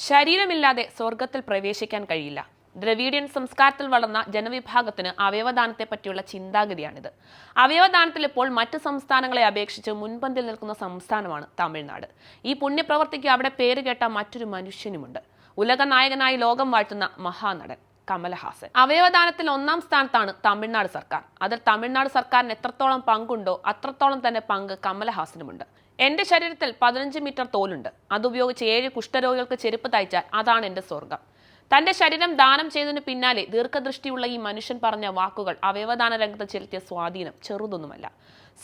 ശരീരമില്ലാതെ സ്വർഗത്തിൽ പ്രവേശിക്കാൻ കഴിയില്ല. ദ്രവീഡിയൻ സംസ്കാരത്തിൽ വളർന്ന ജനവിഭാഗത്തിന് അവയവദാനത്തെ പറ്റിയുള്ള ചിന്താഗതിയാണിത്. അവയവദാനത്തിൽ ഇപ്പോൾ മറ്റ് സംസ്ഥാനങ്ങളെ അപേക്ഷിച്ച് മുൻപന്തിൽ നിൽക്കുന്ന സംസ്ഥാനമാണ് തമിഴ്നാട്. ഈ പുണ്യപ്രവർത്തിക്ക് അവിടെ പേരുകേട്ട മറ്റൊരു മനുഷ്യനുമുണ്ട്. ഉലക നായകനായി ലോകം വാഴ്ത്തുന്ന മഹാനടൻ കമലഹാസൻ. അവയവദാനത്തിൽ 1-ാം സ്ഥാനത്താണ് തമിഴ്നാട് സർക്കാർ. അതിൽ തമിഴ്നാട് സർക്കാരിന് എത്രത്തോളം പങ്കുണ്ടോ അത്രത്തോളം തന്നെ പങ്ക് കമലഹാസനുമുണ്ട്. എന്റെ ശരീരത്തിൽ 15 മീറ്റർ തോലുണ്ട്. അതുപയോഗിച്ച് 7 കുഷ്ഠരോഗികൾക്ക് ചെരുപ്പ് തയ്ച്ചാൽ അതാണ് എന്റെ സ്വർഗം. തന്റെ ശരീരം ദാനം ചെയ്തതിനു പിന്നാലെ ദീർഘദൃഷ്ടിയുള്ള ഈ മനുഷ്യൻ പറഞ്ഞ വാക്കുകൾ അവയവദാന രംഗത്ത് ചെലുത്തിയ സ്വാധീനം ചെറുതൊന്നുമല്ല.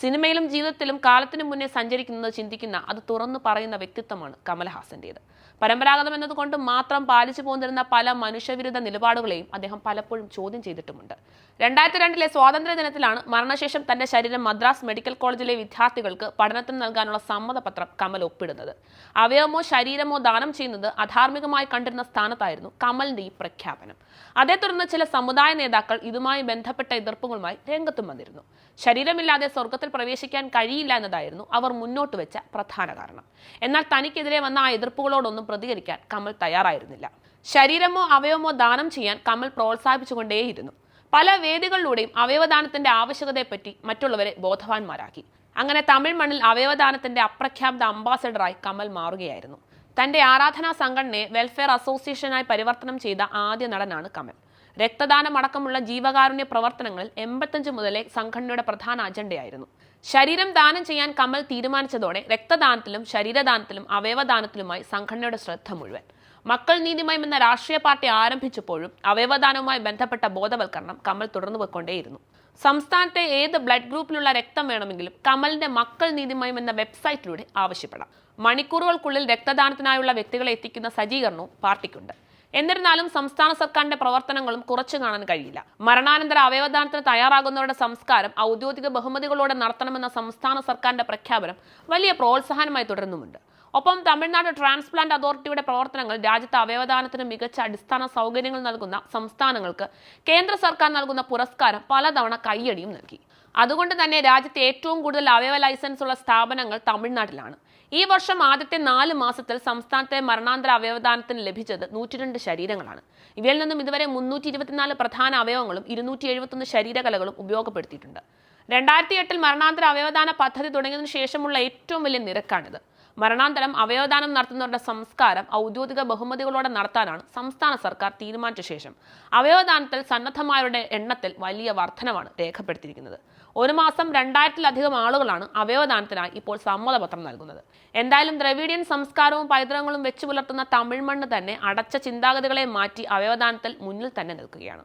സിനിമയിലും ജീവിതത്തിലും കാലത്തിനു മുന്നേ സഞ്ചരിക്കുന്നത് ചിന്തിക്കുന്ന അത് തുറന്നു പറയുന്ന വ്യക്തിത്വമാണ് കമലഹാസന്റേത്. പരമ്പരാഗതം എന്നതുകൊണ്ട് മാത്രം പാലിച്ചു പോന്നിരുന്ന പല മനുഷ്യവിരുദ്ധ നിലപാടുകളെയും അദ്ദേഹം പലപ്പോഴും ചോദ്യം ചെയ്തിട്ടുമുണ്ട്. 2002 സ്വാതന്ത്ര്യ ദിനത്തിലാണ് മരണശേഷം തന്റെ ശരീരം മദ്രാസ് മെഡിക്കൽ കോളേജിലെ വിദ്യാർത്ഥികൾക്ക് പഠനത്തിന് നൽകാനുള്ള സമ്മതപത്രം കമൽ ഒപ്പിടുന്നത്. അവയവമോ ശരീരമോ ദാനം ചെയ്യുന്നത് അധാർമികമായി കണ്ടിരുന്ന സ്ഥാനത്തായിരുന്നു കമലിന്റെ ഈ പ്രഖ്യാപനം. അതേ തുടർന്ന് ചില സമുദായ നേതാക്കൾ ഇതുമായി ബന്ധപ്പെട്ട എതിർപ്പുകളുമായി രംഗത്തും വന്നിരുന്നു. ശരീരമില്ലാതെ സ്വർഗത്തിൽ പ്രവേശിക്കാൻ കഴിയില്ല എന്നതായിരുന്നു അവർ മുന്നോട്ട് വെച്ച പ്രധാന കാരണം. എന്നാൽ തനിക്കെതിരെ വന്ന ആ എതിർപ്പുകളോടൊന്നും പ്രതികരിക്കാൻ കമൽ തയ്യാറായിരുന്നില്ല. ശരീരമോ അവയവമോ ദാനം ചെയ്യാൻ കമൽ പ്രോത്സാഹിപ്പിച്ചുകൊണ്ടേയിരുന്നു. പല വേദികളിലൂടെയും അവയവദാനത്തിന്റെ ആവശ്യകതയെപ്പറ്റി മറ്റുള്ളവരെ ബോധവാന്മാരാക്കി. അങ്ങനെ തമിഴ് മണ്ണിൽ അവയവദാനത്തിന്റെ അപ്രഖ്യാപിത അംബാസഡറായി കമൽ മാറുകയായിരുന്നു. തന്റെ ആരാധനാ സംഘടനയെ വെൽഫെയർ അസോസിയേഷനായി പരിവർത്തനം ചെയ്ത ആദ്യ നടനാണ് കമൽ. രക്തദാനം അടക്കമുള്ള ജീവകാരുണ്യ പ്രവർത്തനങ്ങളിൽ 85 മുതലേ സംഘടനയുടെ പ്രധാന അജണ്ടയായിരുന്നു. ശരീരം ദാനം ചെയ്യാൻ കമൽ തീരുമാനിച്ചതോടെ രക്തദാനത്തിലും ശരീരദാനത്തിലും അവയവദാനത്തിലുമായി സംഘടനയുടെ ശ്രദ്ധ മുഴുവൻ. മക്കൾ നീതിമയം എന്ന രാഷ്ട്രീയ പാർട്ടി ആരംഭിച്ചപ്പോഴും അവയവദാനവുമായി ബന്ധപ്പെട്ട ബോധവൽക്കരണം കമൽ തുടർന്നു പോയിക്കൊണ്ടേയിരുന്നു. സംസ്ഥാനത്തെ ഏത് ബ്ലഡ് ഗ്രൂപ്പിലുള്ള രക്തം വേണമെങ്കിലും കമലിന്റെ മക്കൾ നീതിമയം എന്ന വെബ്സൈറ്റിലൂടെ ആവശ്യപ്പെടാം. മണിക്കൂറുകൾക്കുള്ളിൽ രക്തദാനത്തിനായുള്ള വ്യക്തികളെ എത്തിക്കുന്ന സജ്ജീകരണവും പാർട്ടിക്കുണ്ട്. എന്നിരുന്നാലും സംസ്ഥാന സർക്കാരിന്റെ പ്രവർത്തനങ്ങളും കുറച്ചു കാണാൻ കഴിയില്ല. മരണാനന്തര അവയവദാനത്തിന് തയ്യാറാകുന്നവരുടെ സംസ്കാരം ഔദ്യോഗിക ബഹുമതികളോടെ നടത്തണമെന്ന സംസ്ഥാന സർക്കാരിന്റെ പ്രഖ്യാപനം വലിയ പ്രോത്സാഹനമായി തുടരുന്നുമുണ്ട്. ഒപ്പം തമിഴ്നാട് ട്രാൻസ്പ്ലാന്റ് അതോറിറ്റിയുടെ പ്രവർത്തനങ്ങൾ രാജ്യത്ത് അവയവദാനത്തിന് മികച്ച അടിസ്ഥാന സൗകര്യങ്ങൾ നൽകുന്ന സംസ്ഥാനങ്ങൾക്ക് കേന്ദ്ര സർക്കാർ നൽകുന്ന പുരസ്കാരം പലതവണ കയ്യടിയും നൽകി. അതുകൊണ്ട് തന്നെ രാജ്യത്തെ ഏറ്റവും കൂടുതൽ അവയവ ലൈസൻസ് ഉള്ള സ്ഥാപനങ്ങൾ തമിഴ്നാട്ടിലാണ്. ഈ വർഷം ആദ്യത്തെ 4 മാസത്തിൽ സംസ്ഥാനത്തെ മരണാന്തര അവയവദാനത്തിന് ലഭിച്ചത് 102 ശരീരങ്ങളാണ്. ഇവയിൽ നിന്നും ഇതുവരെ 324 പ്രധാന അവയവങ്ങളും 271 ശരീരകലകളും ഉപയോഗപ്പെടുത്തിയിട്ടുണ്ട്. 2008 മരണാന്തര അവയവദാന പദ്ധതി തുടങ്ങിയതിനു ശേഷമുള്ള ഏറ്റവും വലിയ നിരക്കാണിത്. മരണാന്തരം അവയവദാനം നടത്തുന്നവരുടെ സംസ്കാരം ഔദ്യോഗിക ബഹുമതികളോടെ നടത്താനാണ് സംസ്ഥാന സർക്കാർ തീരുമാനിച്ച ശേഷം അവയവദാനത്തിൽ സന്നദ്ധമായവരുടെ എണ്ണത്തിൽ വലിയ വർധനമാണ് രേഖപ്പെടുത്തിയിരിക്കുന്നത്. ഒരു മാസം 2000-ലധികം ആളുകളാണ് അവയവദാനത്തിനായി ഇപ്പോൾ സമ്മതപത്രം നൽകുന്നത്. എന്തായാലും ദ്രവീഡിയൻ സംസ്കാരവും പൈതൃകങ്ങളും വെച്ചു പുലർത്തുന്ന തമിഴ് മണ്ണ് തന്നെ അടച്ച ചിന്താഗതികളെ മാറ്റി അവയവദാനത്തിൽ മുന്നിൽ തന്നെ നിൽക്കുകയാണ്.